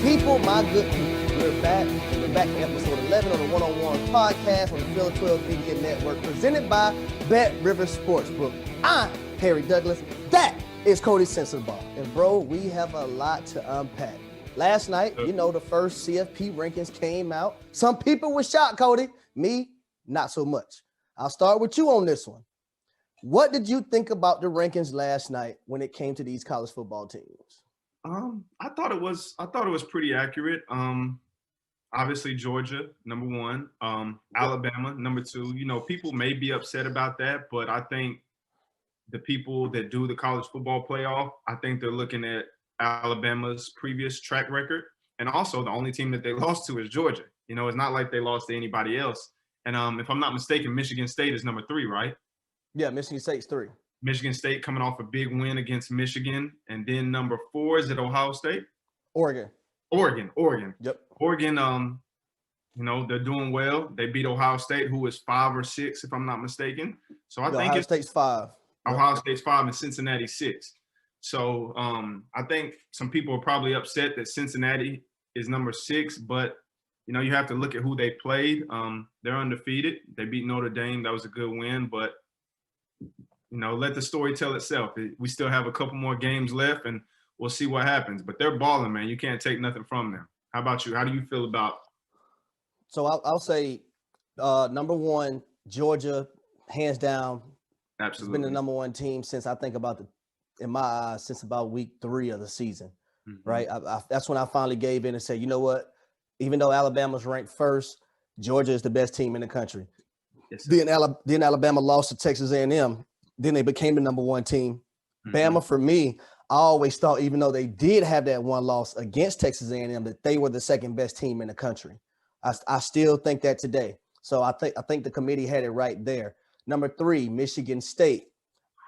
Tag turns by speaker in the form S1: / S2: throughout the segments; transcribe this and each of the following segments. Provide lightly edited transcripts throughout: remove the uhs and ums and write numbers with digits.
S1: people, my good people. We're back. We're back to episode 11 on the One-on-One podcast on the Field 12 Media Network, presented by Bet River Sportsbook. I'm Harry Douglas. That is Coty Sensabaugh. And bro, we have a lot to unpack. Last night, the first CFP rankings came out. Some people were shocked, Coty. Me, not so much. I'll start with you on this one. What did you think about the rankings last night when it came to these college football teams?
S2: I thought it was pretty accurate. Obviously Georgia, number one. Alabama, number two. People may be upset about that, but I think the people that do the college football playoff, I think they're looking at Alabama's previous track record. And also the only team that they lost to is Georgia. It's not like they lost to anybody else. And if I'm not mistaken, Michigan State is number 3, right?
S1: Yeah, Michigan State's 3.
S2: Michigan State coming off a big win against Michigan. And then number 4, is it Ohio State?
S1: Oregon.
S2: Yep. Oregon, they're doing well. They beat Ohio State, who is 5 or 6, if I'm not mistaken. So I think
S1: Ohio State's 5.
S2: Ohio State's 5 and Cincinnati 6. So I think some people are probably upset that Cincinnati is number 6, but you have to look at who they played. They're undefeated. They beat Notre Dame. That was a good win, but let the story tell itself. We still have a couple more games left, and we'll see what happens. But they're balling, man. You can't take nothing from them. How about you? How do you feel about?
S1: So I'll say number 1, Georgia, hands down.
S2: Absolutely.
S1: It's been the number 1 team since in my eyes, since about week 3 of the season, right? That's when I finally gave in and said, you know what? Even though Alabama's ranked first, Georgia is the best team in the country.
S2: Yes,
S1: then Alabama lost to Texas A&M. Then they became the number 1 team. Bama, for me, I always thought, even though they did have that one loss against Texas A&M, that they were the second best team in the country. I still think that today. So I think the committee had it right there. Number 3, Michigan State.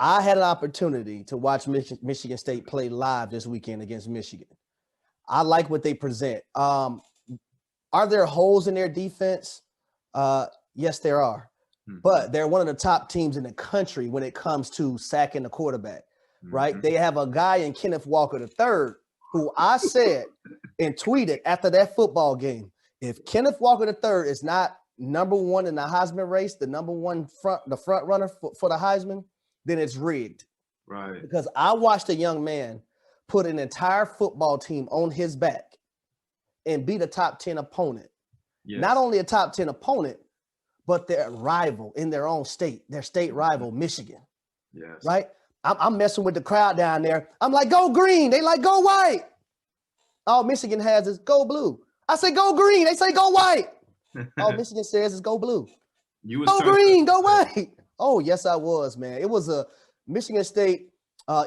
S1: I had an opportunity to watch Michigan State play live this weekend against Michigan. I like what they present. Are there holes in their defense? Yes, there are. But they're one of the top teams in the country when it comes to sacking the quarterback, right? They have a guy in Kenneth Walker III, who I said and tweeted after that football game, if Kenneth Walker III is not number 1 in the Heisman race, the number 1 front runner for the Heisman, then it's rigged.
S2: Right.
S1: Because I watched a young man put an entire football team on his back and beat a top 10 opponent.
S2: Yes.
S1: Not only a top 10 opponent, but their rival in their own state, their state rival, Michigan.
S2: Yes.
S1: Right? I'm messing with the crowd down there. I'm like, go green. They like, go white. All Michigan has is go blue. I say, go green. They say, go white. All Michigan says is go blue. Go green, go white. Oh, yes, I was, man. It was a Michigan State,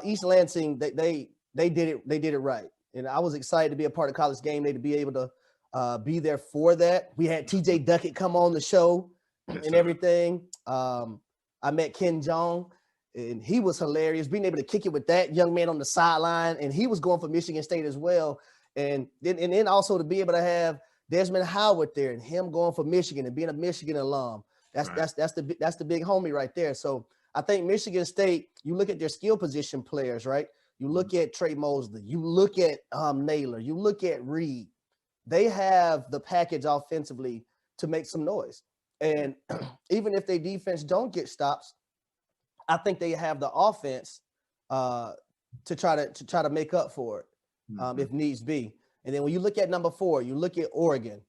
S1: East Lansing. They did it right. And I was excited to be a part of college game day, to be able to be there for that. We had TJ Duckett come on the show and everything. I met Ken Jong, and he was hilarious, being able to kick it with that young man on the sideline, and he was going for Michigan State as well. And then also to be able to have Desmond Howard there and him going for Michigan and being a Michigan alum. That's the big homie right there. So I think Michigan State, you look at their skill position players, right? You look at Trey Mosley, you look at Naylor, you look at Reed. They have the package offensively to make some noise. And even if their defense don't get stops, I think they have the offense to try to make up for it if needs be. And then when you look at number 4, you look at Oregon.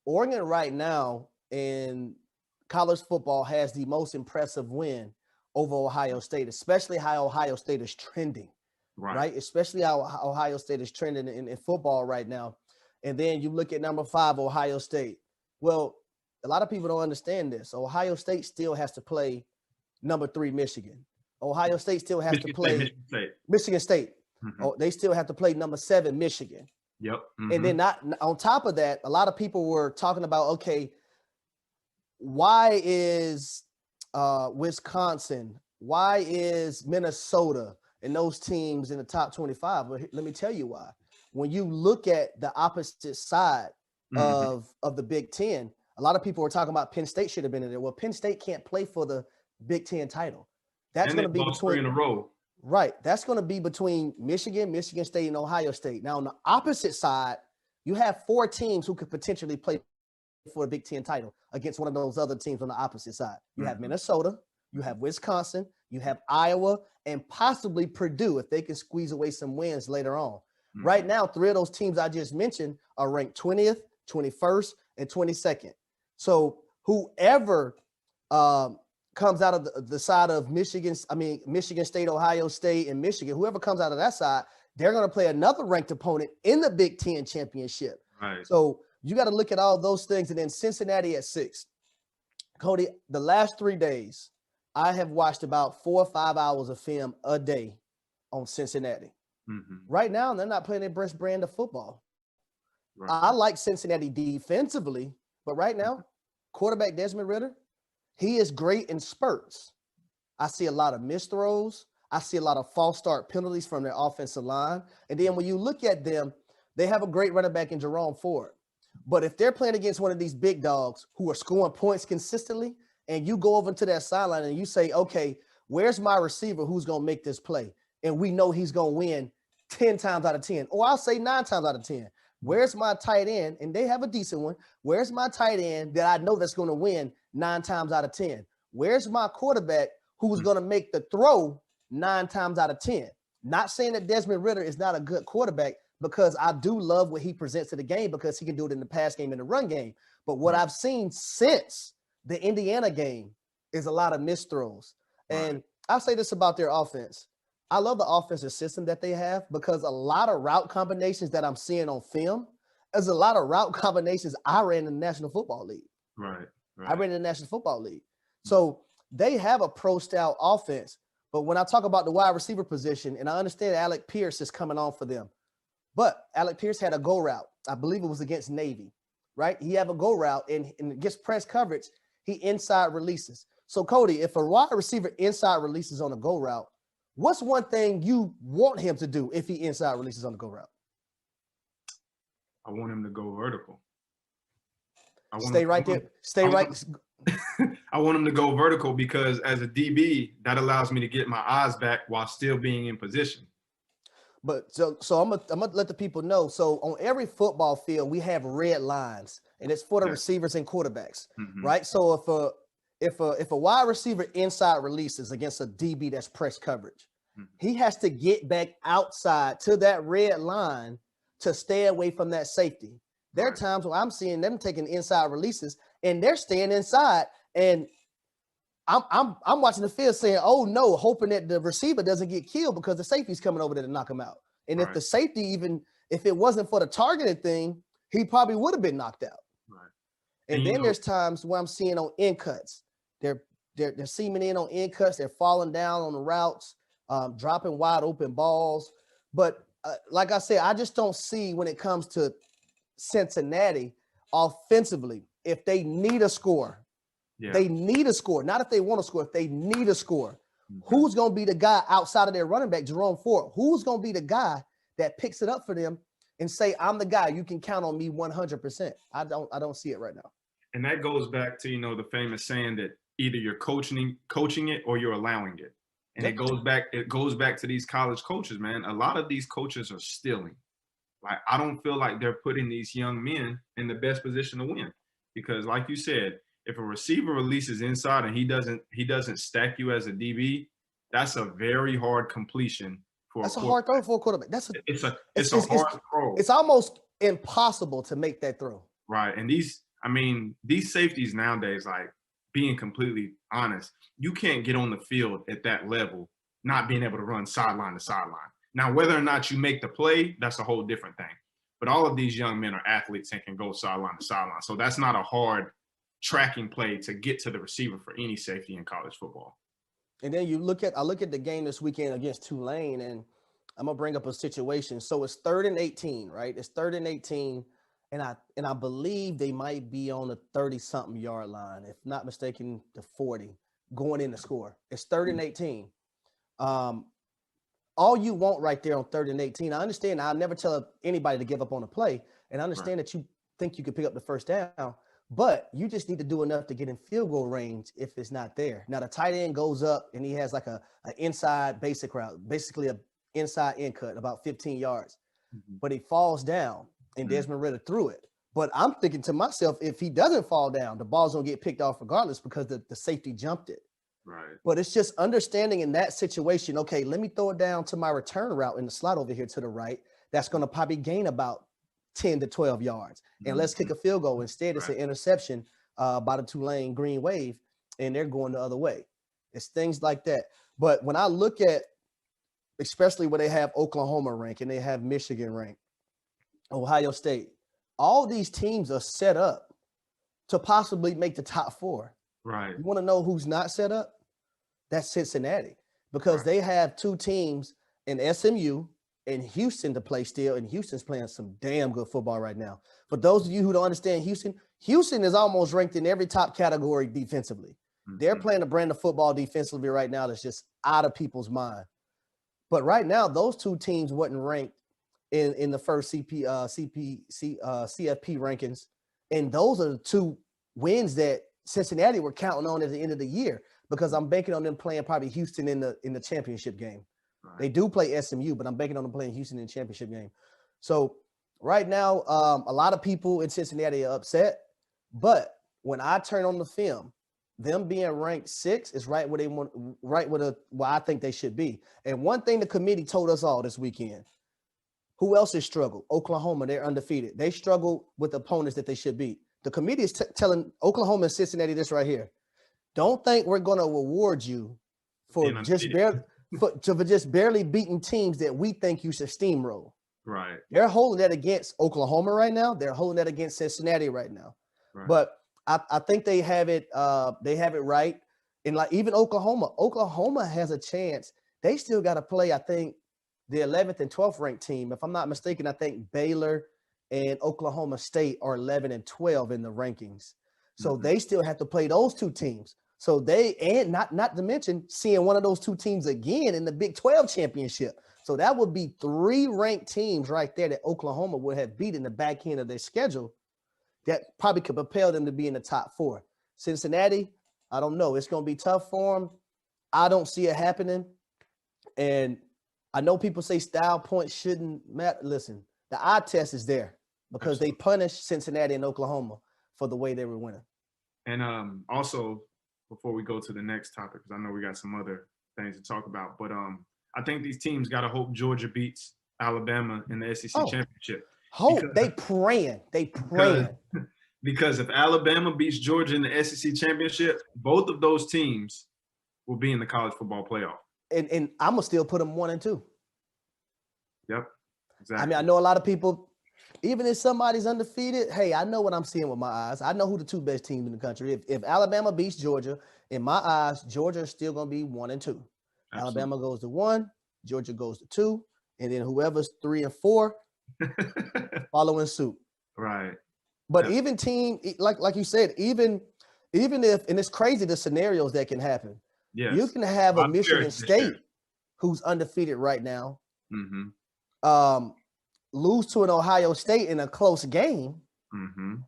S1: Oregon right now in college football has the most impressive win over Ohio State, especially how Ohio State is trending, right? Especially how Ohio State is trending in football right now. And then you look at number 5, Ohio State. Well, a lot of people don't understand this. Ohio State still has to play number 3, Michigan. Ohio State still has to play Michigan State. Oh, they still have to play number 7, Michigan.
S2: Yep.
S1: And then not on top of that, a lot of people were talking about, okay, why is Wisconsin, why is Minnesota and those teams in the top 25? Well, let me tell you why. When you look at the opposite side of the Big Ten, a lot of people were talking about Penn State should have been in there. Well, Penn State can't play for the Big Ten title. That's going to be between
S2: 3 in a row.
S1: Right. That's going to be between Michigan, Michigan State, and Ohio State. Now, on the opposite side, You have 4 teams who could potentially play for a Big Ten title against one of those other teams on the opposite side. You have Minnesota, you have Wisconsin, you have Iowa, and possibly Purdue if they can squeeze away some wins later on. Right now, 3 of those teams I just mentioned are ranked 20th, 21st, and 22nd. So whoever comes out of the side of Michigan State, Ohio State, and Michigan, whoever comes out of that side, they're going to play another ranked opponent in the Big Ten championship.
S2: Right.
S1: So you got to look at all those things. And then Cincinnati at 6. Coty, the last 3 days, I have watched about 4 or 5 hours of film a day on Cincinnati. Right now, they're not playing their best brand of football. Right. I like Cincinnati defensively, but right now, quarterback Desmond Ridder, he is great in spurts. I see a lot of missed throws. I see a lot of false start penalties from their offensive line. And then when you look at them, they have a great running back in Jerome Ford. But if they're playing against one of these big dogs who are scoring points consistently, and you go over to that sideline and you say, okay, where's my receiver who's going to make this play? And we know he's going to win 10 times out of 10. Or I'll say 9 times out of 10. Where's my tight end? And they have a decent one. Where's my tight end that I know that's going to win 9 times out of 10? Where's my quarterback who's going to make the throw 9 times out of 10? Not saying that Desmond Ridder is not a good quarterback, because I do love what he presents to the game because he can do it in the pass game and the run game. But what I've seen since the Indiana game is a lot of missed throws. And I'll say this about their offense. I love the offensive system that they have because a lot of route combinations that I'm seeing on film is a lot of route combinations I ran in the National Football League.
S2: Right.
S1: I ran in the National Football League. So they have a pro-style offense. But when I talk about the wide receiver position, and I understand Alec Pierce is coming on for them, but Alec Pierce had a go route. I believe it was against Navy, right? He had a go route and against press coverage, he inside releases. So, Coty, if a wide receiver inside releases on a go route, what's one thing you want him to do if he inside releases on the go route?
S2: I want him to go vertical.
S1: Stay right there. Stay right.
S2: I want him to go vertical because as a DB, that allows me to get my eyes back while still being in position.
S1: But so I'm gonna let the people know. So on every football field, we have red lines, and it's for the receivers and quarterbacks, right? So if a wide receiver inside releases against a DB that's press coverage, he has to get back outside to that red line to stay away from that safety. There are times where I'm seeing them taking inside releases and they're staying inside, and I'm watching the field saying, oh no, hoping that the receiver doesn't get killed because the safety's coming over there to knock him out. And if the safety, even if it wasn't for the targeted thing, he probably would have been knocked out. And then there's times where I'm seeing on end cuts, they're seaming in on end cuts, they're falling down on the routes, dropping wide open balls. But like I said, I just don't see when it comes to Cincinnati offensively, if they need a score. They need a score, not if they want to score. If they need a score, who's going to be the guy outside of their running back, Jerome Ford? Who's going to be the guy that picks it up for them and say, I'm the guy, you can count on me 100%? I don't see it right now.
S2: And that goes back to, the famous saying that either you're coaching it or you're allowing it. And it goes back to these college coaches, man. A lot of these coaches are stealing. Like, I don't feel like they're putting these young men in the best position to win. Because like you said, if a receiver releases inside and he doesn't stack you as a DB, that's a very hard completion for
S1: a hard throw for a quarterback.
S2: It's a hard throw.
S1: It's almost impossible to make that throw.
S2: Right. And these safeties nowadays, like, being completely honest, you can't get on the field at that level not being able to run sideline to sideline. Now, whether or not you make the play, that's a whole different thing. But all of these young men are athletes and can go sideline to sideline. So that's not a hard tracking play to get to the receiver for any safety in college football.
S1: And then I look at the game this weekend against Tulane, and I'm gonna bring up a situation. So it's 3rd and 18, right? It's 3rd and 18, and I believe they might be on the 30-something yard line, if not mistaken, the 40, going in to score. It's 3rd and 18. All you want right there on 3rd and 18. I understand. I'll never tell anybody to give up on a play, and I understand that you think you could pick up the first down. But you just need to do enough to get in field goal range if it's not there. Now, the tight end goes up and he has like an inside basic route, basically an inside end cut, about 15 yards. But he falls down. and Desmond Ridder threw it. But I'm thinking to myself, if he doesn't fall down, the ball's gonna get picked off regardless because the safety jumped it.
S2: Right.
S1: But it's just understanding in that situation, okay, let me throw it down to my return route in the slot over here to the right. That's gonna probably gain about 10 to 12 yards. And let's kick a field goal. Instead, it's an interception by the Tulane Green Wave, and they're going the other way. It's things like that. But when I look at, especially where they have Oklahoma ranked and they have Michigan ranked, Ohio State, all these teams are set up to possibly make the top 4.
S2: Right.
S1: You want to know who's not set up? That's Cincinnati, because they have 2 teams in SMU and Houston to play still, and Houston's playing some damn good football right now. For those of you who don't understand Houston is almost ranked in every top category defensively. They're playing a brand of football defensively right now that's just out of people's mind. But right now, those 2 teams wasn't ranked in the first CFP rankings, and those are the 2 wins that Cincinnati were counting on at the end of the year, because I'm banking on them playing probably Houston in the championship game. Right. They do play SMU, but I'm banking on them playing Houston in the championship game. So right now, a lot of people in Cincinnati are upset, but when I turn on the film, them being ranked 6 is right where they want, right where I think they should be. And one thing the committee told us all this weekend, who else has struggled? Oklahoma, they're undefeated. They struggle with opponents that they should beat. The committee is telling Oklahoma and Cincinnati this right here. Don't think we're going to reward you for just barely beating teams that we think you should steamroll.
S2: Right.
S1: They're holding that against Oklahoma right now. They're holding that against Cincinnati right now. Right. But I think they have it right. And like even Oklahoma has a chance. They still got to play, I think, the 11th and 12th ranked team. If I'm not mistaken, I think Baylor and Oklahoma State are 11 and 12 in the rankings. So they still have to play those 2 teams. So not to mention seeing one of those 2 teams again in the Big 12 championship. So that would be 3 ranked teams right there that Oklahoma would have beat in the back end of their schedule that probably could propel them to be in the top 4. Cincinnati, I don't know. It's going to be tough for them. I don't see it happening. And I know people say style points shouldn't matter. Listen, the eye test is there because they punished Cincinnati and Oklahoma for the way they were winning.
S2: And also, before we go to the next topic, because I know we got some other things to talk about, but I think these teams got to hope Georgia beats Alabama in the SEC championship.
S1: Hope. They praying.
S2: Because if Alabama beats Georgia in the SEC championship, both of those teams will be in the college football playoff.
S1: And I'm going to still put them 1 and 2.
S2: Yep, exactly.
S1: I mean, I know a lot of people, even if somebody's undefeated, hey, I know what I'm seeing with my eyes. I know who the 2 best teams in the country. If Alabama beats Georgia, in my eyes, Georgia is still going to be 1 and 2. Absolutely. Alabama goes to 1, Georgia goes to 2, and then whoever's 3 and 4 following suit.
S2: Right.
S1: But even team, like you said, even if, and it's crazy the scenarios that can happen.
S2: Yes.
S1: You can have a Michigan State who's undefeated right now, lose to an Ohio State in a close game,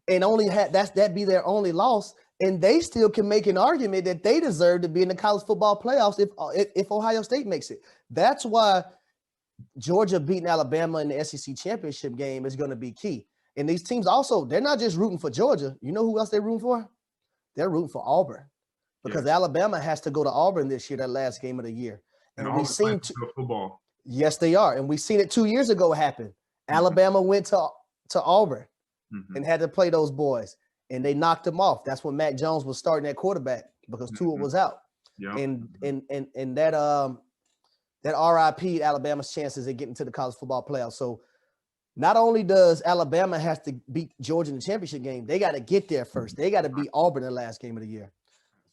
S1: and only that be their only loss, and they still can make an argument that they deserve to be in the college football playoffs if Ohio State makes it. That's why Georgia beating Alabama in the SEC championship game is going to be key. And these teams also, they're not just rooting for Georgia. You know who else they're rooting for? They're rooting for Auburn. Because Alabama has to go to Auburn this year, that last game of the year.
S2: And we've seen football.
S1: Yes, they are. And we've seen it 2 years ago happen. Alabama went to Auburn and had to play those boys. And they knocked them off. That's when Mac Jones was starting at quarterback because Tua was out. Yep. And that RIP'd Alabama's chances of getting to the college football playoffs. So not only does Alabama have to beat Georgia in the championship game, they got to get there first. They got to beat Auburn in the last game of the year.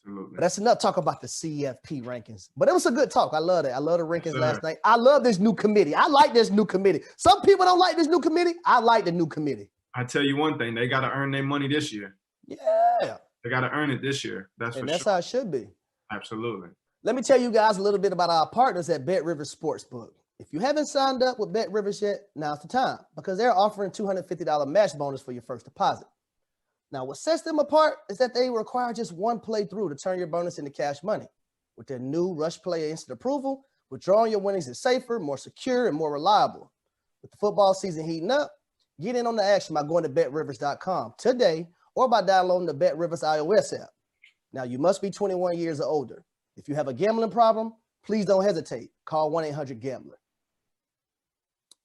S1: Absolutely. But that's enough talk about the CFP rankings. But it was a good talk. I love it. I love the rankings last night. I love this new committee. I like this new committee. Some people don't like this new committee. I like the new committee.
S2: I tell you one thing, they got to earn their money this year.
S1: Yeah.
S2: They got to earn it this year. That's
S1: how it should be.
S2: Absolutely.
S1: Let me tell you guys a little bit about our partners at Bet Rivers Sportsbook. If you haven't signed up with Bet Rivers yet, now's the time because they're offering $250 match bonus for your first deposit. Now, what sets them apart is that they require just one playthrough to turn your bonus into cash money. With their new Rush Player Instant Approval, withdrawing your winnings is safer, more secure, and more reliable. With the football season heating up, Get in on the action by going to betrivers.com today or by downloading the BetRivers iOS app. Now, you must be 21 years or older. If you have a gambling problem, please don't hesitate. Call 1-800-GAMBLER.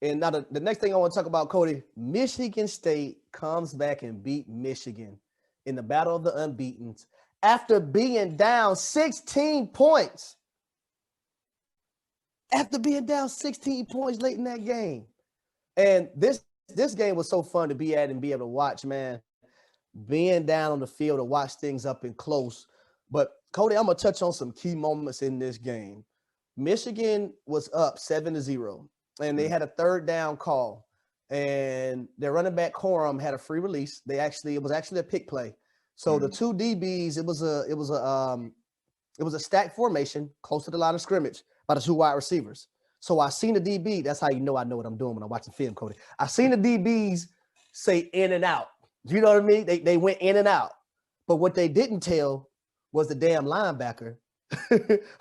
S1: And now the next thing I want to talk about, Coty, Michigan State comes back and beat Michigan in the battle of the unbeatens after being down 16 points. After being down 16 points late in that game. And this game was so fun to be at and be able to watch, man. Being down on the field to watch things up and close. But, Coty, I'm going to touch on some key moments in this game. Michigan was up 7-0, and they had a third down call. And their running back, Corum, had a free release. It was actually a pick play. So the two DBs, it was a stack formation close to the line of scrimmage by the two wide receivers. So I seen the DB. That's how you know I know what I'm doing when I'm watching film, Coty. I seen the DBs say in and out. You know what I mean? They went in and out. But what they didn't tell was the damn linebacker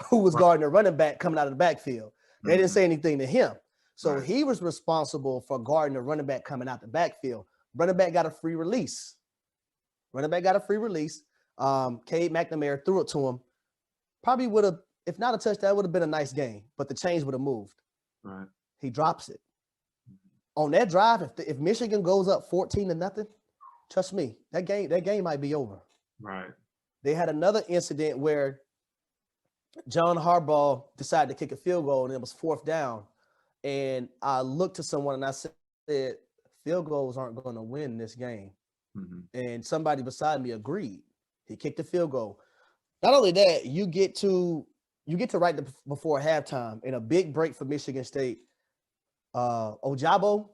S1: who was guarding the running back coming out of the backfield. They didn't say anything to him. So he was responsible for guarding the running back coming out the backfield. Running back got a free release. Cade McNamara threw it to him. Probably would have, if not a touchdown, it would have been a nice game, but the chains would have moved. Right. He drops it. On that drive, if Michigan goes up 14-0, trust me, that game might be over. Right. They had another incident where John Harbaugh decided to kick a field goal, and it was fourth down. And I looked to someone and I said, field goals aren't going to win this game. And somebody beside me agreed. He kicked the field goal. Not only that, you get to right before halftime in a big break for Michigan State. Ojabo,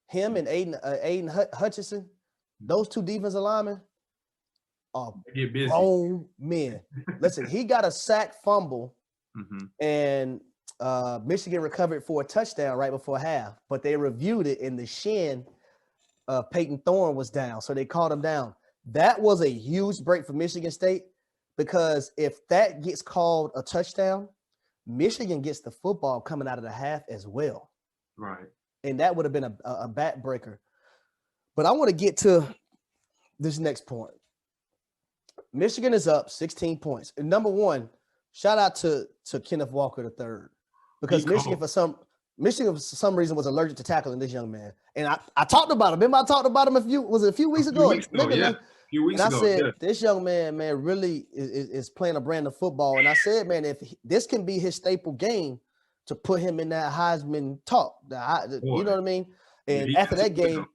S1: him and Aiden Hutchinson, those two defensive linemen are grown men. Listen, he got a sack fumble, and Michigan recovered for a touchdown right before half, but they reviewed it, and the shin of Peyton Thorne was down, so they called him down. That was a huge break for Michigan State, because if that gets called a touchdown, Michigan gets the football coming out of the half as well. Right. And that would have been a backbreaker. But I want to get to this next point. Michigan is up 16 points. And number one, shout out to Kenneth Walker III, because Michigan for some reason was allergic to tackling this young man. And I talked about him. Remember I talked about him a few weeks ago? A few weeks ago, I said, this young man, really is playing a brand of football. And I said, man, if this can be his staple game to put him in that Heisman talk, you know what I mean? And after that game,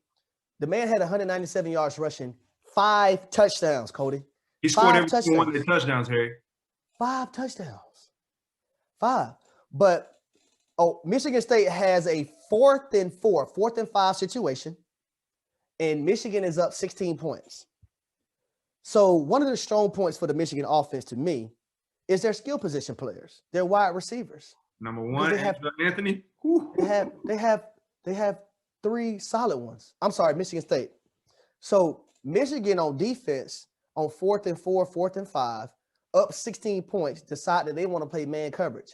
S1: the man had 197 yards rushing, 5 touchdowns, Coty.
S2: He scored every one of the touchdowns, Harry.
S1: 5 touchdowns. 5. But Michigan State has a 4th and 5 situation, and Michigan is up 16 points. So one of the strong points for the Michigan offense to me is their skill position players, their wide receivers.
S2: Number one, Anthony.
S1: They have 3 solid ones. I'm sorry, Michigan State. So Michigan on defense on 4th and 4, 4th and 5, up 16 points, decide that they want to play man coverage.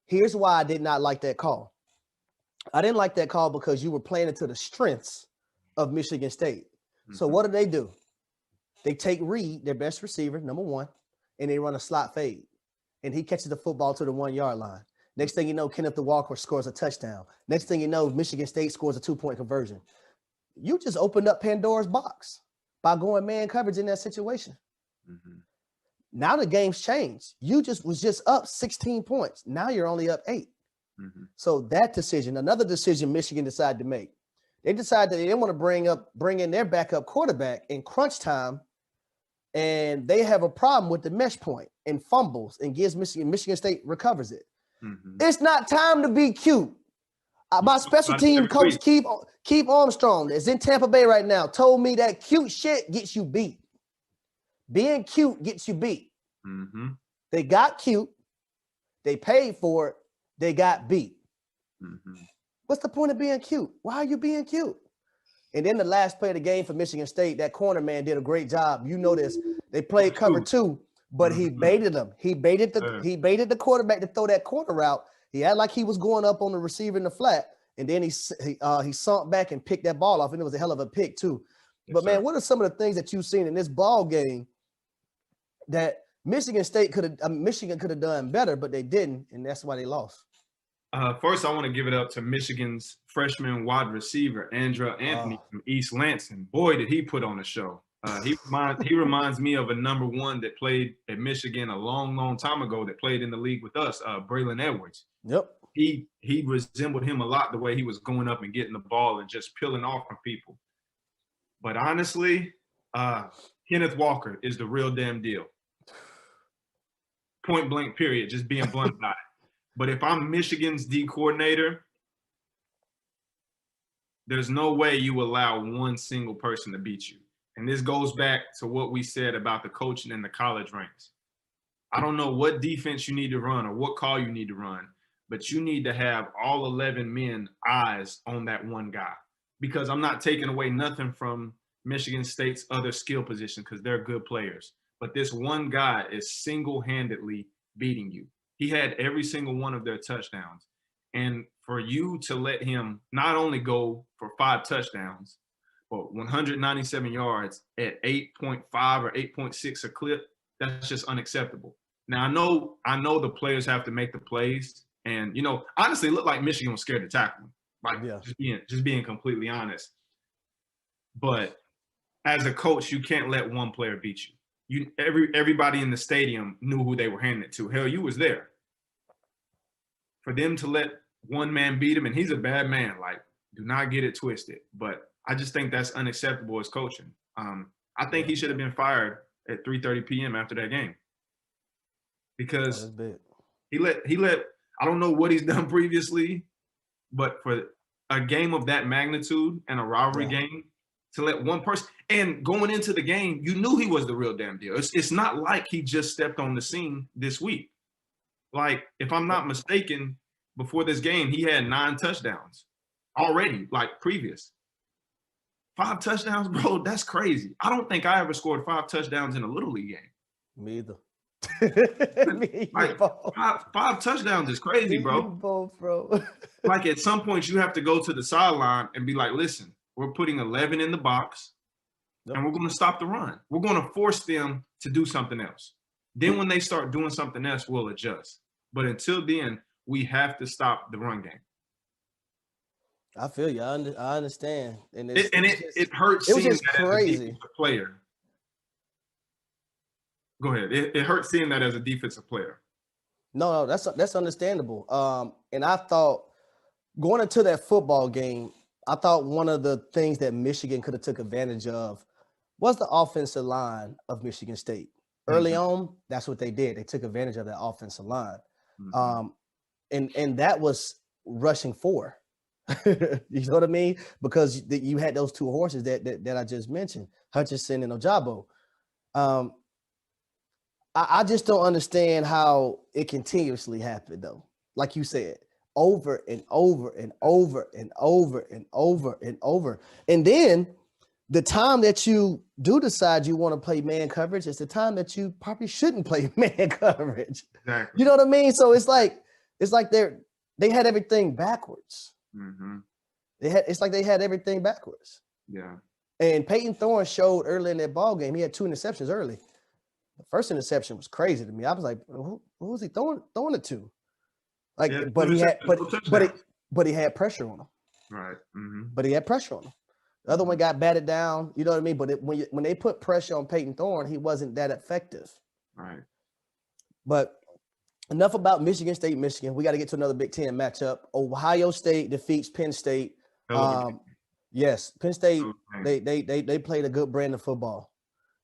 S1: Here's why I did not like that call. I didn't like that call because you were playing into the strengths of Michigan State. So what do? They take Reed, their best receiver, number one, and they run a slot fade. And he catches the football to the 1-yard line. Next thing you know, Kenneth Walker scores a touchdown. Next thing you know, Michigan State scores a 2-point conversion. You just opened up Pandora's box by going man coverage in that situation. Now the game's changed. You was just up 16 points. Now you're only up 8. So that decision, another decision Michigan decided to make. They decided that they didn't want to bring in their backup quarterback in crunch time, and they have a problem with the mesh point and fumbles and gives Michigan State recovers it. It's not time to be cute. My special team coach, Keith Armstrong, is in Tampa Bay right now, told me that cute shit gets you beat. Being cute gets you beat. They got cute. They paid for it. They got beat. What's the point of being cute? Why are you being cute? And then the last play of the game for Michigan State, that corner man did a great job. You know this. They played cover 2, but he baited them. He baited the quarterback to throw that corner route. He had like he was going up on the receiver in the flat, and then he sunk back and picked that ball off, and it was a hell of a pick too.
S2: Yes,
S1: but man,
S2: sir.
S1: what are some of the things that you've seen in this ball game that Michigan could have done better, but they didn't, and that's why they lost?
S2: First, I want to give it up to Michigan's freshman wide receiver, Andrew Anthony from East Lansing. Boy, did he put on a show. He reminds me of a number one that played at Michigan a long, long time ago that played in the league with us, Braylon Edwards.
S1: Yep.
S2: He resembled him a lot, the way he was going up and getting the ball and just peeling off from people. But honestly, Kenneth Walker is the real damn deal. Point blank, period, just being blunt about it. But if I'm Michigan's D coordinator, there's no way you allow one single person to beat you. And this goes back to what we said about the coaching in the college ranks. I don't know what defense you need to run or what call you need to run, but you need to have all 11 men eyes on that one guy. Because I'm not taking away nothing from Michigan State's other skill positions because they're good players. But this one guy is single-handedly beating you. He had every single one of their touchdowns. And for you to let him not only go for 5 touchdowns, but 197 yards at 8.5 or 8.6 a clip, that's just unacceptable. Now, I know the players have to make the plays. And, you know, honestly, it looked like Michigan was scared to tackle him. Like, just being completely honest. But as a coach, you can't let one player beat you. Everybody in the stadium knew who they were handing it to. Hell, you was there. For them to let one man beat him, and he's a bad man, like, do not get it twisted. But I just think that's unacceptable as coaching. I think he should have been fired at 3:30 p.m. after that game. Because he let I don't know what he's done previously, but for a game of that magnitude and a rivalry game, to let one person, and going into the game, you knew he was the real damn deal. It's not like he just stepped on the scene this week. Like, if I'm not mistaken, before this game, he had 9 touchdowns already, like previous. 5 touchdowns, bro, that's crazy. I don't think I ever scored 5 touchdowns in a Little League game.
S1: Me either.
S2: Like, five touchdowns is crazy, bro.
S1: Both, bro.
S2: Like, at some point, you have to go to the sideline and be like, listen, we're putting 11 in the box, and we're going to stop the run. We're going to force them to do something else. Then when they start doing something else, we'll adjust. But until then, we have to stop the run game.
S1: I feel you. I understand. And
S2: it hurts seeing that crazy. As a defensive player. Go ahead. It hurts seeing that as a defensive player.
S1: No, that's understandable. And I thought going into that football game, I thought one of the things that Michigan could have took advantage of was the offensive line of Michigan State. Early on, that's what they did. They took advantage of that offensive line. And that was rushing 4. You know what I mean? Because you had those 2 horses that I just mentioned, Hutchinson and Ojabo. I just don't understand how it continuously happened, though. Like you said, over and over and over and over and over and over. And then the time that you do decide you want to play man coverage is the time that you probably shouldn't play man coverage.
S2: Exactly.
S1: You know what I mean? So it's like they had everything backwards. It's like they had everything backwards.
S2: Yeah.
S1: And Peyton Thorne showed early in that ball game. He had 2 interceptions early. The first interception was crazy to me. I was like, who was he throwing it to? Like, yeah, but he had pressure on him.
S2: Right.
S1: But he had pressure on him. The other one got batted down. You know what I mean? But when they put pressure on Peyton Thorne, he wasn't that effective.
S2: Right.
S1: But enough about Michigan State, Michigan. We got to get to another Big Ten matchup. Ohio State defeats Penn State. Yes, Penn State, they played a good brand of football.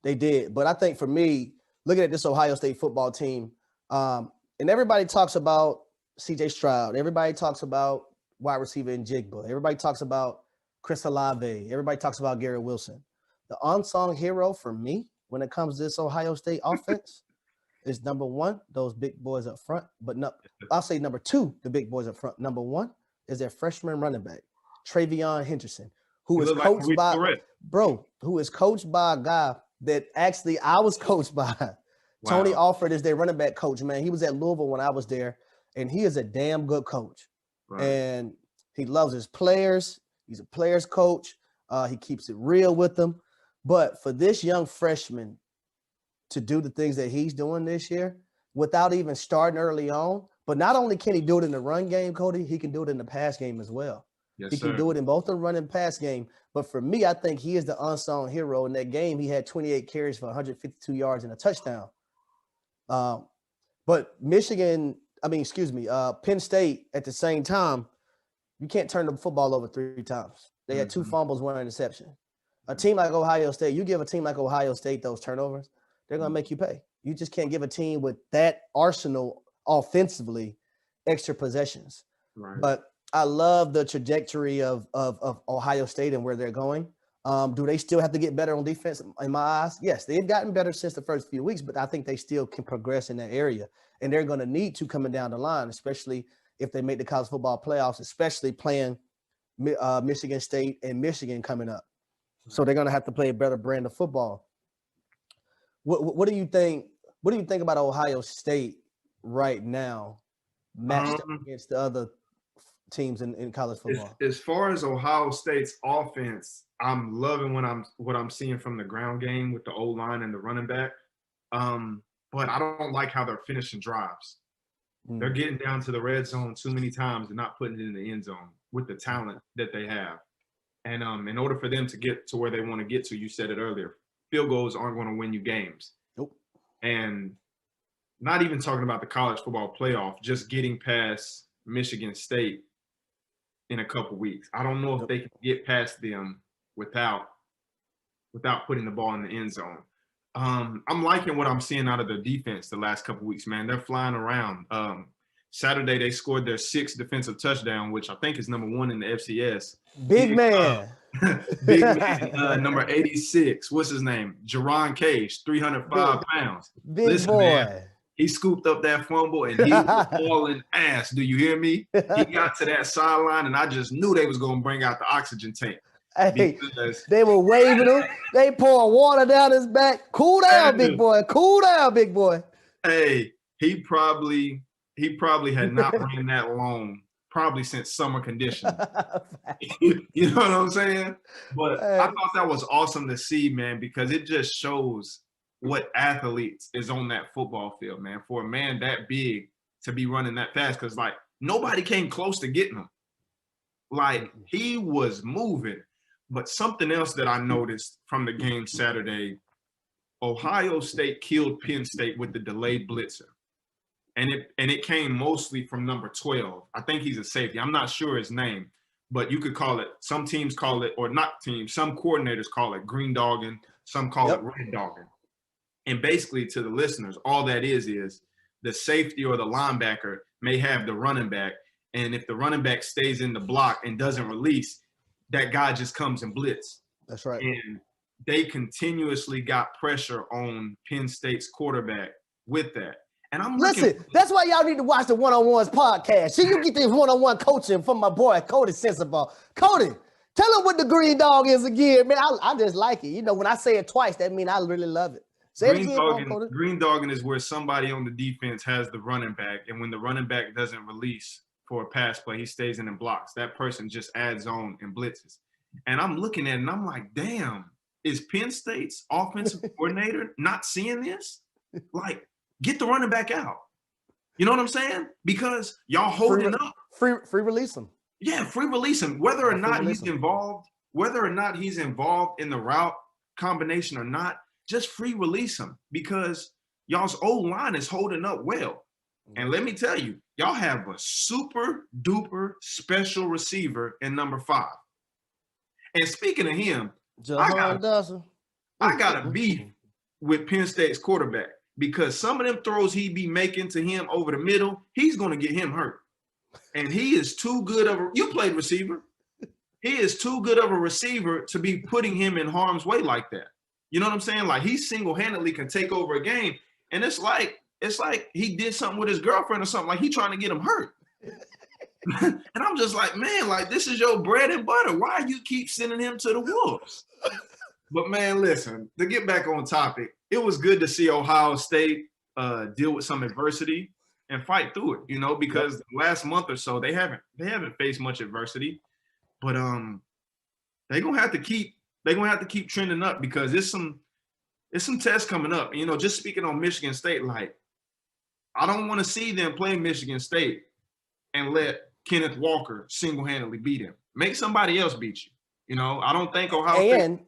S1: They did. But I think for me, looking at this Ohio State football team, and everybody talks about C.J. Stroud. Everybody talks about wide receiver Njigba. Everybody talks about Chris Olave. Everybody talks about Garrett Wilson. The unsung hero for me when it comes to this Ohio State offense is number 1, those big boys up front. But no, I'll say number 2, the big boys up front. Number 1 is their freshman running back, TREVOR Henderson, who is coached by a guy that actually I was coached by. Wow. Tony Alford is their running back coach, man. He was at Louisville when I was there, and he is a damn good coach. Right. And He loves his players. He's a players coach. He keeps it real with them. But for this young freshman to do the things that he's doing this year without even starting early on, but not only can he do it in the run game, Cody, he can do it in the pass game as well.
S2: Yes,
S1: he can do it in both the run and pass game. But for me, I think he is the unsung hero in that game. He had 28 carries for 152 yards and a touchdown. But Penn State at the same time, you can't turn the football over 3 times. They had 2 fumbles, 1 interception. A team like Ohio State, you give a team like Ohio State those turnovers, they're going to make you pay. You just can't give a team with that arsenal offensively extra possessions.
S2: Right.
S1: But I love the trajectory of Ohio State and where they're going. Do they still have to get better on defense? In my eyes, yes, they've gotten better since the first few weeks, but I think they still can progress in that area. And they're going to need to coming down the line, especially if they make the college football playoffs, especially playing Michigan State and Michigan coming up. So they're going to have to play a better brand of football. What do you think? What do you think about Ohio State right now, matched up against the other teams in college football?
S2: As far as Ohio State's offense, I'm loving what I'm seeing from the ground game with the O-line and the running back. But I don't like how they're finishing drives. They're getting down to the red zone too many times and not putting it in the end zone with the talent that they have. And in order for them to get to where they want to get to, you said it earlier, field goals aren't going to win you games.
S1: Nope.
S2: And not even talking about the college football playoff, just getting past Michigan State in a couple weeks. I don't know if they can get past them without putting the ball in the end zone. I'm liking what I'm seeing out of the defense the last couple weeks, man. They're flying around. Saturday, they scored their 6th defensive touchdown, which I think is number 1 in the FCS.
S1: Big man.
S2: Big man, number 86. What's his name? Jerron Cage, 305 pounds.
S1: Listen, boy. Man,
S2: he scooped up that fumble, and he was hauling ass. Do you hear me? He got to that sideline, and I just knew they was going to bring out the oxygen tank.
S1: Hey, they were waving him. They poured water down his back. Cool down, big boy. Cool down, big boy.
S2: Hey, he probably had not ran that long, probably since summer conditions. You know what I'm saying? But I thought that was awesome to see, man, because it just shows what athletes is on that football field, man. For a man that big to be running that fast, because, like, nobody came close to getting him. Like, he was moving. But something else that I noticed from the game Saturday, Ohio State killed Penn State with the delayed blitzer. And it came mostly from number 12. I think he's a safety. I'm not sure his name, but you could call it, some teams call it, or not teams, some coordinators call it green dogging, some call it red dogging. And basically, to the listeners, all that is the safety or the linebacker may have the running back. And if the running back stays in the block and doesn't release, that guy just comes and blitz.
S1: That's right.
S2: And they continuously got pressure on Penn State's quarterback with that. And I'm
S1: that's why y'all need to watch the One-on-Ones podcast. See, you get this one-on-one coaching from my boy, Coty Sensabaugh. Coty, tell him what the green dog is again, man. I just like it. You know, when I say it twice, that means I really love it. Say
S2: green
S1: it again,
S2: dogging, green dogging is where somebody on the defense has the running back, and when the running back doesn't release for a pass play, he stays in and blocks. That person just adds on and blitzes. And I'm looking at it, and I'm like, damn, is Penn State's offensive coordinator not seeing this? Like, get the running back out. You know what I'm saying? Because y'all holding up.
S1: Free release him.
S2: Yeah, free release him. Whether or not he's involved in the route combination or not, just free release him, because y'all's O-line is holding up well. And let me tell you, y'all have a super duper special receiver in number 5. And speaking of him, I got a beef with Penn State's quarterback, because some of them throws he be making to him over the middle, he's going to get him hurt. And he is too good of you played receiver. He is too good of a receiver to be putting him in harm's way like that. You know what I'm saying? Like, he single-handedly can take over a game. And it's like he did something with his girlfriend or something. Like, he trying to get him hurt. And I'm just like, man, like, this is your bread and butter. Why you keep sending him to the wolves? But, man, listen, to get back on topic, it was good to see Ohio State deal with some adversity. and fight through it, you know, because the last month or so they haven't faced much adversity, but they're gonna have to keep trending up because it's some tests coming up. You know, just speaking on Michigan State, like I don't want to see them play Michigan State and let Kenneth Walker single-handedly beat him. Make somebody else beat you. You know, I don't think Ohio State.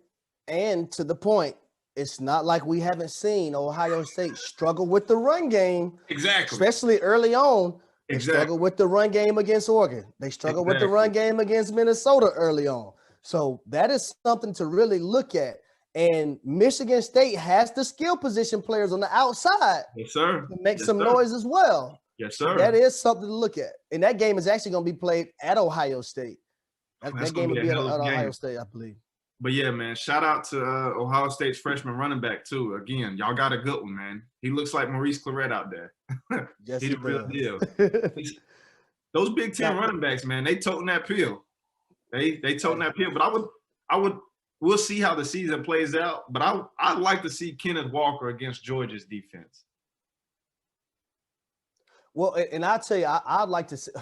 S1: And to the point, it's not like we haven't seen Ohio State struggle with the run game.
S2: Exactly.
S1: Especially early on. They
S2: Exactly.
S1: struggled with the run game against Oregon. They struggled with the run game against Minnesota early on. So that is something to really look at. And Michigan State has the skill position players on the outside.
S2: Yes, sir.
S1: To make some noise as well.
S2: Yes, sir.
S1: That is something to look at. And that game is actually going to be played at Ohio State. That game will be at Ohio State, I believe.
S2: But yeah, man, shout out to Ohio State's freshman running back too. Again, y'all got a good one, man. He looks like Maurice Claret out there.
S1: Yes,
S2: He's the real deal. Those Big Ten running backs, man, they toting that pill. They toting that pill. But we'll see how the season plays out. But I'd like to see Kenneth Walker against Georgia's defense.
S1: Well, and I'll tell you, I'd like to see.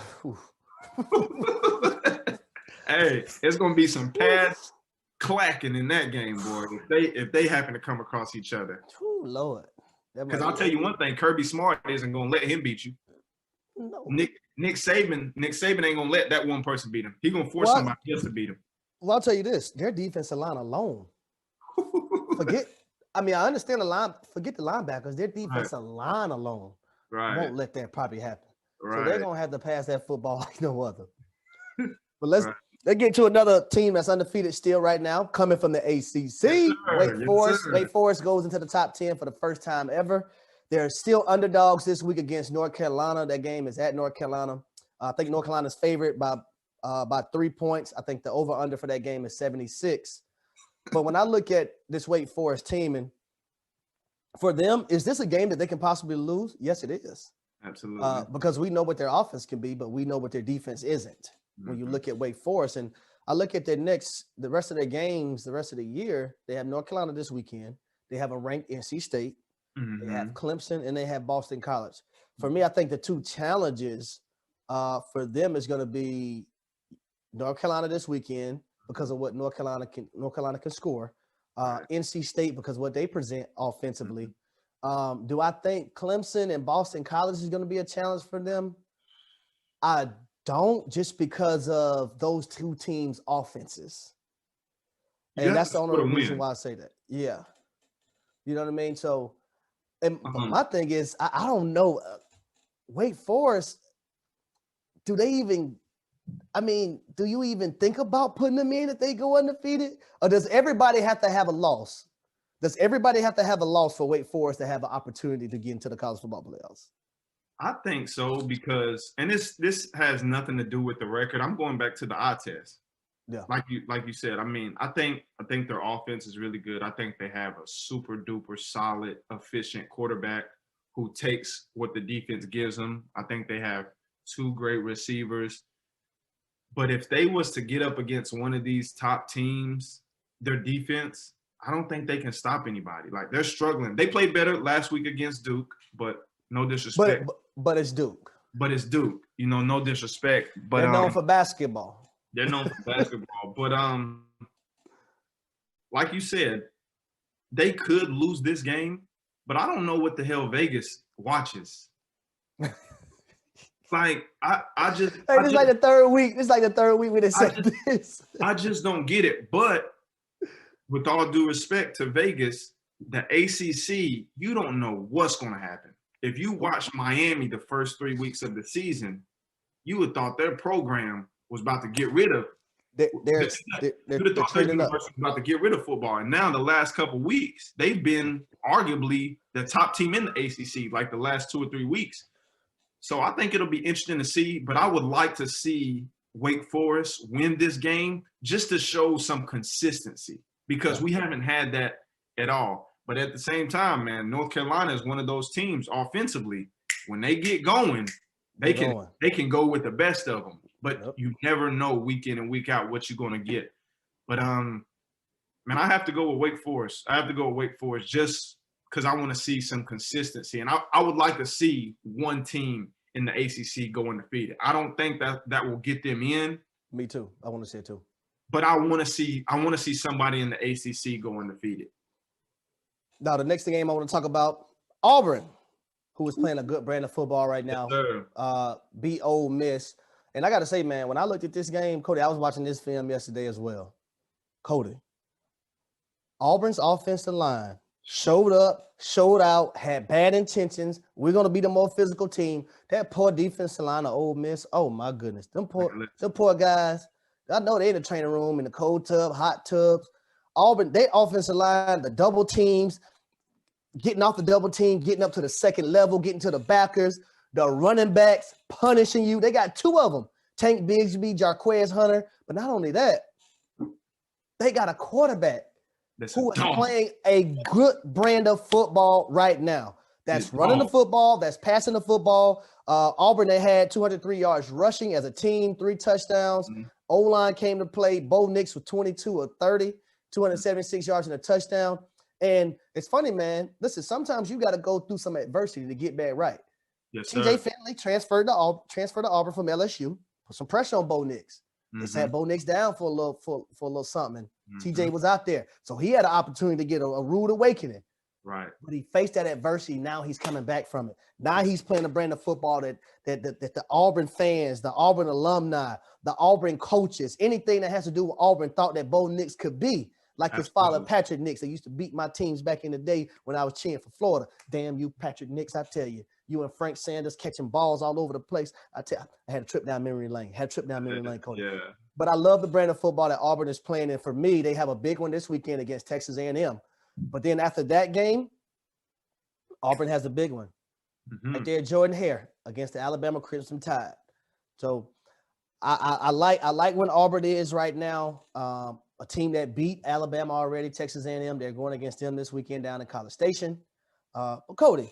S2: Hey, it's gonna be some pass clacking in that game, boy. If they happen to come across each other.
S1: Oh Lord.
S2: Because I'll tell you one thing, Kirby Smart isn't gonna let him beat you.
S1: No.
S2: Nick Saban ain't gonna let that one person beat him. He's gonna force somebody else to beat him.
S1: Well, I'll tell you this: their defensive line alone. I understand the line. Forget the linebackers. Their defensive line alone won't let that probably happen. So they're gonna have to pass that football like no other. But let's get to another team that's undefeated still right now, coming from the ACC. Wake Forest. Wake Forest goes into the top 10 for the first time ever. They're still underdogs this week against North Carolina. That game is at North Carolina. I think North Carolina's favorite by 3 points. I think the over-under for that game is 76. But when I look at this Wake Forest team, and for them, is this a game that they can possibly lose? Yes, it is.
S2: Absolutely.
S1: Because we know what their offense can be, but we know what their defense isn't. When you look at Wake Forest, and I look at the rest of their games, the rest of the year, they have North Carolina this weekend. They have a ranked NC State. They have Clemson, and they have Boston College. For me, I think the two challenges for them is going to be North Carolina this weekend because of what North Carolina can score. NC State because of what they present offensively. Do I think Clemson and Boston College is going to be a challenge for them? I don't, just because of those two teams' offenses. And that's the only reason why I say that. Yeah. You know what I mean? So, and my thing is, I don't know. Wake Forest, do you even think about putting them in if they go undefeated? Or does everybody have to have a loss? Does everybody have to have a loss for Wake Forest to have an opportunity to get into the college football playoffs?
S2: I think so because, and this has nothing to do with the record. I'm going back to the eye test. Yeah. Like you said, I think their offense is really good. I think they have a super duper solid, efficient quarterback who takes what the defense gives them. I think they have two great receivers. But if they was to get up against one of these top teams, their defense, I don't think they can stop anybody. Like, they're struggling. They played better last week against Duke, but no disrespect.
S1: But it's Duke.
S2: But it's Duke. You know, no disrespect. But
S1: they're known for basketball.
S2: They're known for basketball. But like you said, they could lose this game, but I don't know what the hell Vegas watches. Like, it's like the third week. It's like the third week when they said this. I just don't get it. But with all due respect to Vegas, the ACC, you don't know what's going to happen. If you watch Miami the first 3 weeks of the season, you would thought their program was about to get rid of.
S1: They're
S2: about to get rid of football. And now the last couple of weeks, they've been arguably the top team in the ACC, like the last 2 or 3 weeks. So I think it'll be interesting to see, but I would like to see Wake Forest win this game just to show some consistency because we haven't had that at all. But at the same time, man, North Carolina is one of those teams offensively. When they get going, they can go with the best of them. But you never know week in and week out what you're going to get. But, man, I have to go with Wake Forest. Just because I want to see some consistency. And I would like to see one team in the ACC go undefeated. I don't think that will get them in.
S1: Me too. I want to see it too.
S2: But I want to see somebody in the ACC go undefeated.
S1: Now, the next game I want to talk about, Auburn, who is playing a good brand of football right now, beat Ole Miss. And I got to say, man, when I looked at this game, Coty, I was watching this film yesterday as well. Coty, Auburn's offensive line showed up, showed out, had bad intentions. We're going to be the more physical team. That poor defensive line of Ole Miss, oh, my goodness. Them poor guys, I know they in the training room, in the cold tub, hot tubs. Auburn, they offensive line, the double teams, getting off the double team, getting up to the second level, getting to the backers, the running backs punishing you. They got two of them, Tank Bigsby, Jarquez Hunter. But not only that, they got a quarterback who is playing a good brand of football right now. That's running the football, that's passing the football. Auburn, they had 203 yards rushing as a team, 3 touchdowns. O-line came to play. Bo Nix with 22 or 30. 276 yards and a touchdown. And it's funny, man. Listen, sometimes you got to go through some adversity to get back right.
S2: Yes,
S1: TJ Finley transferred to Auburn from LSU. Put some pressure on Bo Nix. They sat Bo Nix down for a little something. And TJ was out there. So he had an opportunity to get a rude awakening.
S2: Right.
S1: But he faced that adversity. Now he's coming back from it. Now he's playing a brand of football that the Auburn fans, the Auburn alumni, the Auburn coaches, anything that has to do with Auburn thought that Bo Nix could be. Like his father, Patrick Nix. They used to beat my teams back in the day when I was cheering for Florida. Damn you, Patrick Nix, I tell you. You and Frank Sanders catching balls all over the place. I had a trip down memory lane. Cody.
S2: Yeah.
S1: But I love the brand of football that Auburn is playing. And for me, they have a big one this weekend against Texas A&M. But then after that game, Auburn has a big one. Right there, Jordan Hare against the Alabama Crimson Tide. So I like when Auburn is right now. A team that beat Alabama already, Texas A&M. They're going against them this weekend down in College Station. But Coty,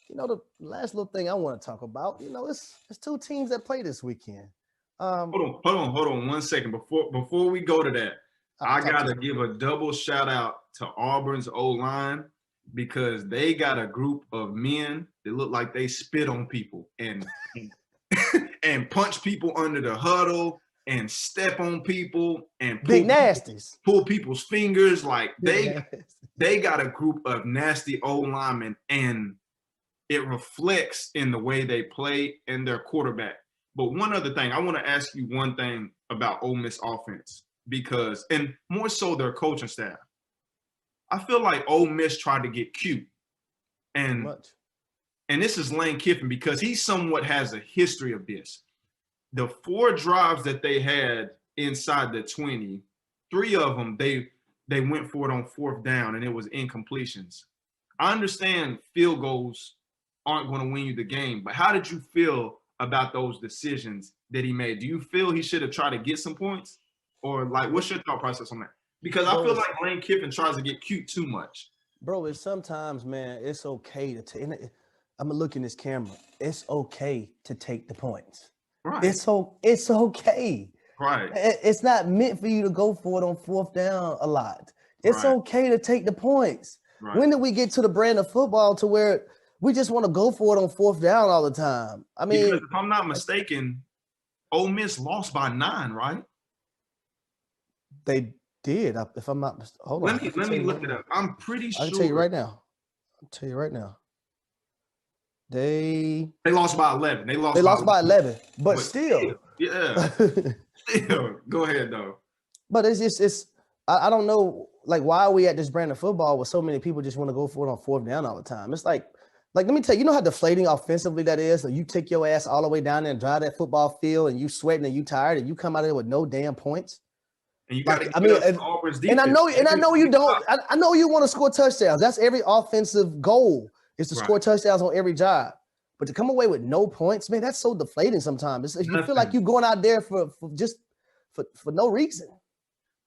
S1: the last little thing I want to talk about, it's 2 teams that play this weekend.
S2: Hold on 1 second. Before we go to that, I gotta give a double shout out to Auburn's O-line because they got a group of men that look like they spit on people and and punch people under the huddle and step on people and
S1: big nasties,
S2: pull people's fingers. Like they got a group of nasty O-linemen, and it reflects in the way they play and their quarterback. But one other thing, I want to ask you one thing about Ole Miss offense because, and more so their coaching staff. I feel like Ole Miss tried to get cute, and this is Lane Kiffin because he somewhat has a history of this. The 4 drives that they had inside the 20, 3 of them, they went for it on 4th down, and it was incompletions. I understand field goals aren't going to win you the game, but how did you feel about those decisions that he made? Do you feel he should have tried to get some points? Or, like, what's your thought process on that? Because I feel like Lane Kiffin tries to get cute too much.
S1: Bro, it's sometimes, man, it's okay to take – I'm going to look in this camera. It's okay to take the points.
S2: Right.
S1: It's okay.
S2: Right.
S1: It's not meant for you to go for it on 4th down a lot. It's okay to take the points. Right. When did we get to the brand of football to where we just want to go for it on 4th down all the time? I mean,
S2: because if I'm not mistaken, Ole Miss lost by 9, right?
S1: They did. If I'm not mistaken. Hold on.
S2: Let me look it up. I'm pretty sure.
S1: I can tell you right now. They
S2: lost by 11. They
S1: lost by 11. But still.
S2: Yeah. Still. Go ahead, though.
S1: But it's I don't know, like, why are we at this brand of football where so many people just want to go for it on 4th down all the time? It's like, let me tell you, how deflating offensively that is? So you take your ass all the way down there and drive that football field and you sweating and you tired and you come out of there with no damn points.
S2: And you got to Auburn's defense.
S1: And I know you don't. I know you want to score touchdowns. That's every offensive goal is to score touchdowns on every job. But to come away with no points, man, that's so deflating sometimes. You feel like you're going out there for no reason.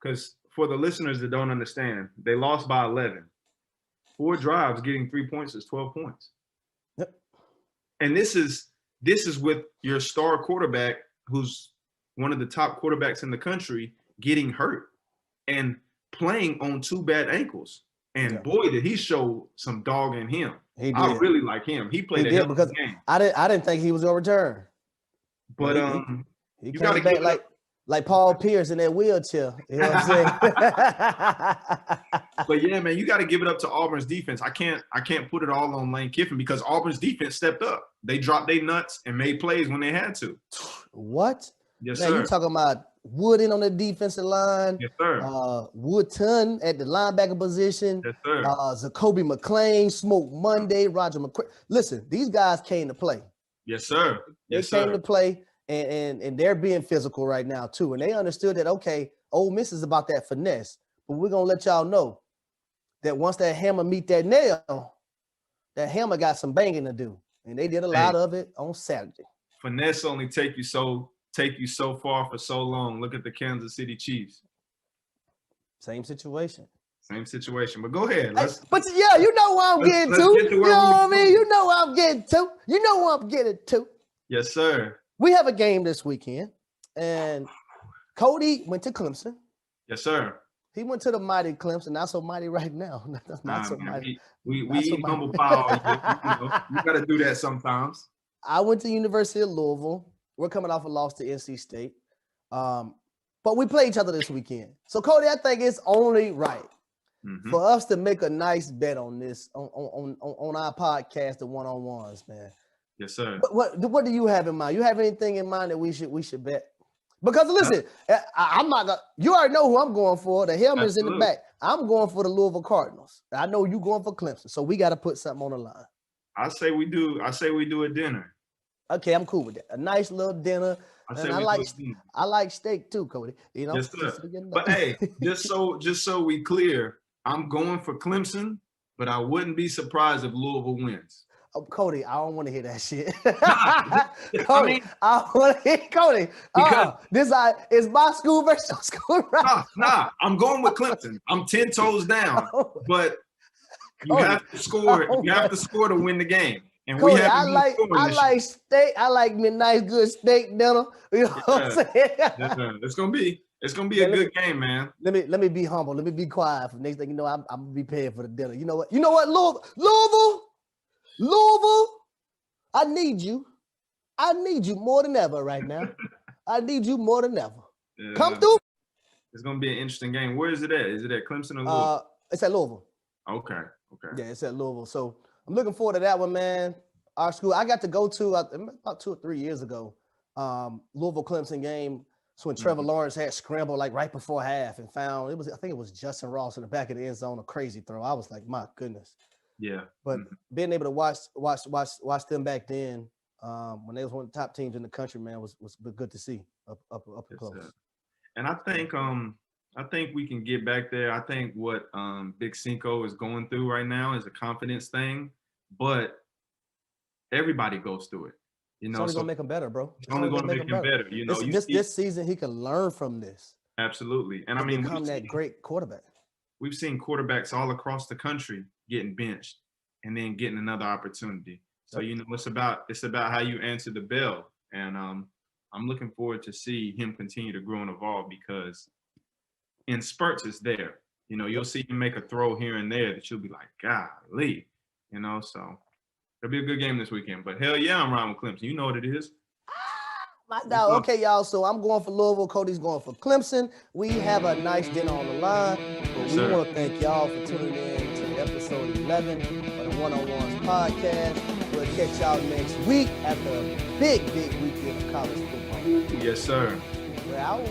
S2: Because for the listeners that don't understand, they lost by 11. 4 drives, getting 3 points is 12 points.
S1: Yep.
S2: And this is with your star quarterback, who's one of the top quarterbacks in the country, getting hurt and playing on 2 bad ankles. And boy, did he show some dog in him.
S1: He did.
S2: I really like him. He played a hell of a game.
S1: I didn't think he was gonna return.
S2: But
S1: he came back like Paul Pierce in that wheelchair. You know what I'm saying?
S2: But yeah, man, you got to give it up to Auburn's defense. I can't put it all on Lane Kiffin because Auburn's defense stepped up. They dropped their nuts and made plays when they had to.
S1: What?
S2: Yes,
S1: man,
S2: sir.
S1: You talking about Wooden on the defensive line?
S2: Yes, sir.
S1: Woodton at the linebacker position.
S2: Yes, sir.
S1: Zacoby McClain, Smoke Monday, Roger McCray. Listen, these guys came to play.
S2: Yes, sir.
S1: They came to play, and they're being physical right now too. And they understood that, okay, Ole Miss is about that finesse, but we're gonna let y'all know that once that hammer meet that nail, that hammer got some banging to do, and they did a lot of it on Saturday. Finesse
S2: only take you so far for so long. Look at the Kansas City Chiefs.
S1: Same situation.
S2: But go ahead.
S1: But yeah, you know what I'm getting to. You know what I mean? You know what I'm getting to. You know what I'm getting to.
S2: Yes, sir.
S1: We have a game this weekend, and Coty went to Clemson.
S2: Yes, sir.
S1: He went to the mighty Clemson, not so mighty right now. Not so mighty.
S2: We eat humble pie. You got to do that sometimes.
S1: I went to University of Louisville. We're coming off a loss to NC State. But we play each other this weekend. So, Coty, I think it's only right for us to make a nice bet on this, on our podcast, the one-on-ones, man.
S2: Yes, sir.
S1: What do you have in mind? You have anything in mind that we should bet? Because listen, I'm not gonna. You already know who I'm going for. The helmet's in the back. I'm going for the Louisville Cardinals. I know you going for Clemson, so we got to put something on the line. I say we do a dinner. Okay, I'm cool with that. A nice little dinner. I like steak too, Coty. You know.
S2: Yes, sir. But hey, just so we clear, I'm going for Clemson, but I wouldn't be surprised if Louisville wins.
S1: Oh, Coty, I don't want to hear that shit. Cody, I want to hear Coty. This is my school versus your school, right?
S2: Nah. I'm going with Clemson. I'm 10 toes down, but you have to score. You have to score to win the game. And
S1: Coty, I like steak. I like me nice good steak dinner. You know what I'm saying?
S2: It's gonna be a good game, man.
S1: Let me be humble. Let me be quiet. For next thing you know, I'm gonna be paying for the dinner. You know what? Louisville, I need you. I need you more than ever right now. I need you more than ever. Come through.
S2: It's gonna be an interesting game. Where is it at? Is it at Clemson or Louisville?
S1: It's at Louisville.
S2: Okay.
S1: Yeah, it's at Louisville. So I'm looking forward to that one, man. Our school, I got to go to about 2 or 3 years ago, Louisville Clemson game. So when Trevor Lawrence had scrambled like right before half and found I think it was Justin Ross in the back of the end zone, a crazy throw. I was like, my goodness.
S2: Yeah.
S1: But being able to watch them back then, when they was one of the top teams in the country, man, was good to see up close.
S2: And I think we can get back there. I think what Big Cinco is going through right now is a confidence thing, but everybody goes through it.
S1: It's only gonna make him better, bro.
S2: It's only gonna make him better. You know,
S1: this season he can learn from this.
S2: Absolutely. And I mean,
S1: become that great quarterback.
S2: We've seen quarterbacks all across the country getting benched and then getting another opportunity. So it's about how you answer the bell. And I'm looking forward to see him continue to grow and evolve because in spurts it's there. You know, you'll see him make a throw here and there that you'll be like, golly, so it'll be a good game this weekend. But hell yeah, I'm riding with Clemson. You know what it is.
S1: My dog. Okay, y'all. So I'm going for Louisville. Cody's going for Clemson. We have a nice dinner on the line. But we want to thank y'all for tuning in to episode 11 of the One-on-Ones podcast. We'll catch y'all next week after a big weekend of college football.
S2: Yes, sir.
S1: We're out.